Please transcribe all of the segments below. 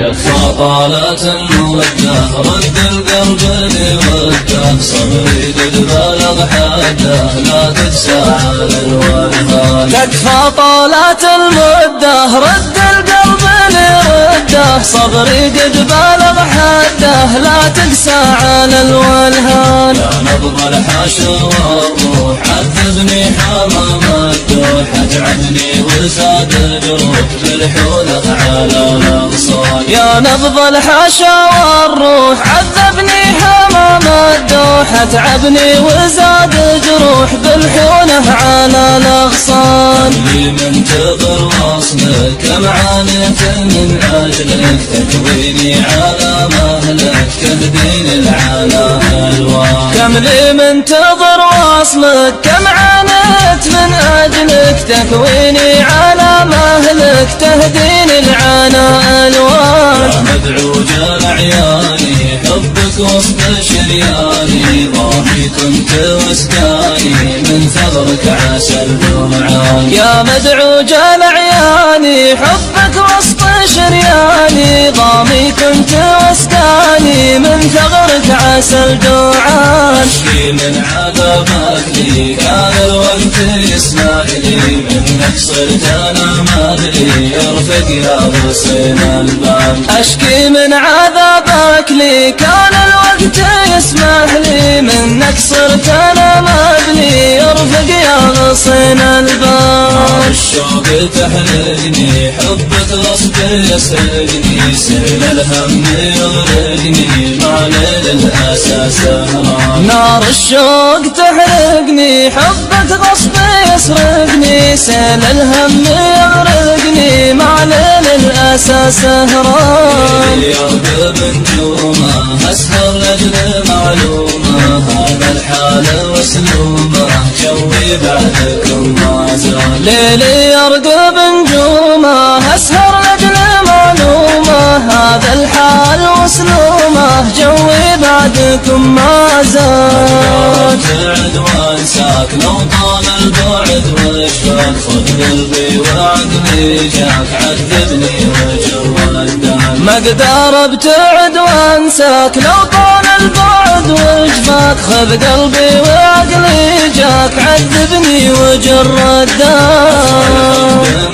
كفى طالت المودة رد القلب اللي وده صبري قد بلغ حده لا تتساهل الوالهان. تكفى طالت المدة رد القلب اللي رده صبري قد بلغ حده لا تقسى على الولهان. يا نبض الحشا والروح عذبني حمام الدوح اتعبني وزاد جروح بالحوله على الاغصان. يا نبض الحشا والروح عذبني حمام الدوح اتعبني وزاد جروح بالحوله على الاغصان. اللي منتظر وصلك كم عانيت من اجلك تكويني على مهلك تهدين العنا الوان. كم لي منتظر وصلك كم عانيت من اجلك تكويني على مهلك تهدين العنا الوان. يا مدعوج العياني حبك وسط شرياني ضاحي كنت واسكاني من ثغرك عسى الجمعان. يا مدعوج العياني حبك وسط شرياني ضامي كنت واسكاني من ثغرك عسى الجوعان. اشكي من عذابك لي كان الوقت يسمع لي منك صرت انا ما ادري ارفق يا غصين الباب. اشكي من عذابك لي كان الوقت يسمح لي منك صرت انا ما ادري ارفق يا غصين الباب. الشوق تحرقني حبك غصب يسرقني سيل الهم يغرقني مع ليل الاسى سهران. نار الشوق تحرقني حبك غصب يسرقني سيل الهم يغرقني مع ليل الاسى سهران. يرقب نجومه اسهر لاجل معلومه هذا الحال واسلوبه جوي بعدكم ما زال. ليلي يرقب نجومه اسهر لاجل معلومه هذا الحال واسلومه جوي بعدكم ما زال. ابتعد وانساك لو طال البعد واشفاك خذ قلبي وعقلي جاك عذبني وجر الدم. ما اقدر ابتعد وانساك لو طال البعد وجفاك خذ قلبي وعقلي جاك عذبني وجر الدم.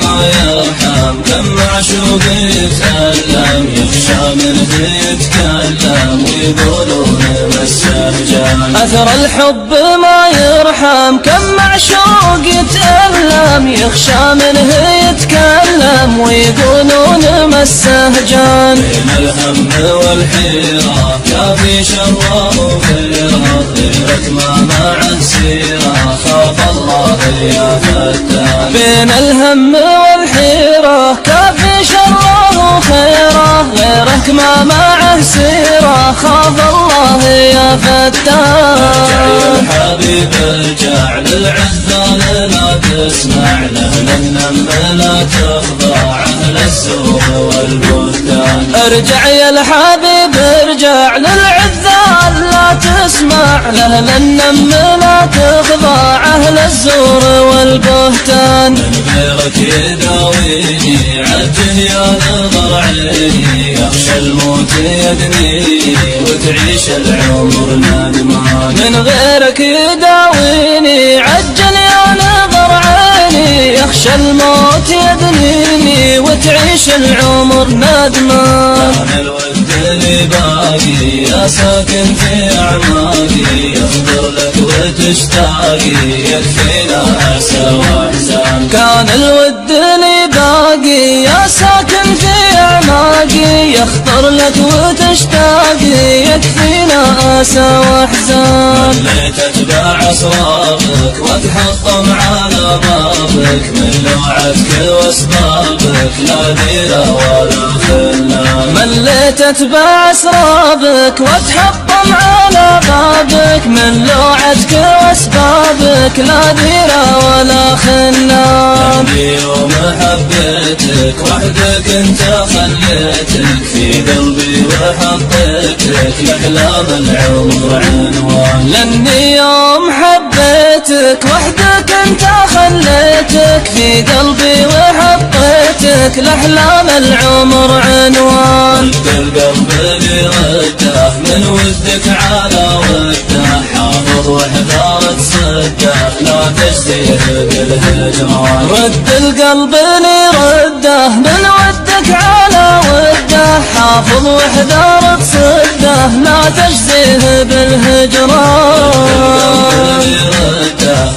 ما يرحم كم معشوق يتألم يخشى منه يتكلم ويقولون مسه جان. اثر الحب ما يرحم كم معشوق يتألم يخشى منه يتكلم ويقولون مسه جان. بين الهم والحيرة كافي شره وخيره غيرك ما معه سيره خاف الله يا فتان. بين الهم والحيرة كافي شره وخيره غيرك ما معه سيره خاف الله يا فتان. ارجع يا الحبيب ارجع للعذال لا تسمع له للنم لا تخضع اهل السوء والبهتان. ارجع يا الحبيب ارجع للعذال لا تسمع له للنم لا تخضع اهل الزور والبهتان. من غيرك يداويني عجل يا نظر عيني يخشى الموت يدنيني وتعيش العمر ندمان. من غيرك يداويني عجل يا نظر عيني يخشى الموت يدنيني وتعيش العمر ندمان. كان الود اللي باقي يا ساكن في اعماقي يخضر لك وتشتاقي يكفينا اسى واحزان. كان الود لي باقي يا ساكن في اعماقي يخطر لك وتشتاقي يكفينا اسى واحزان. اللي تتبع اسرارك وتحطم على بابك من لوعتك واسبابك لا ديره ولا خلان. مليت اتباع اسرابك وتحطم على بابك من لوعتك واسبابك لا ديره ولا خلان. يوم حبيتك وحدك انت خليتك في قلبي وحطيتك لاحلام العمر عنوان. لاني يوم حبيتك وحدك انت خليتك في قلبي وحطيتك لاحلام العمر عنوان. القلب اللي رده من ودك على وده حافظ واحذر تصده لا تجزيه بالهجران رد القلب اللي رده من ودك على وده حافظ واحذر تصده لا تجزيه بالهجران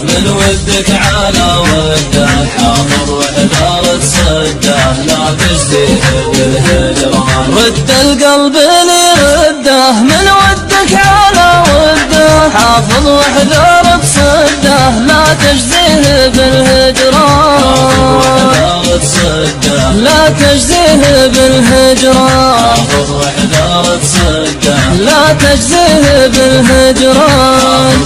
من ودك على وده حافظ واحذر تصده لا تجزيه بالهجران رد القلب اللي رده من ودك على وده حافظ واحذر تصده لا تجزيه بالهجران لا تجزيه بالهجران حافظ واحذر تصده لا تجزيه بالهجران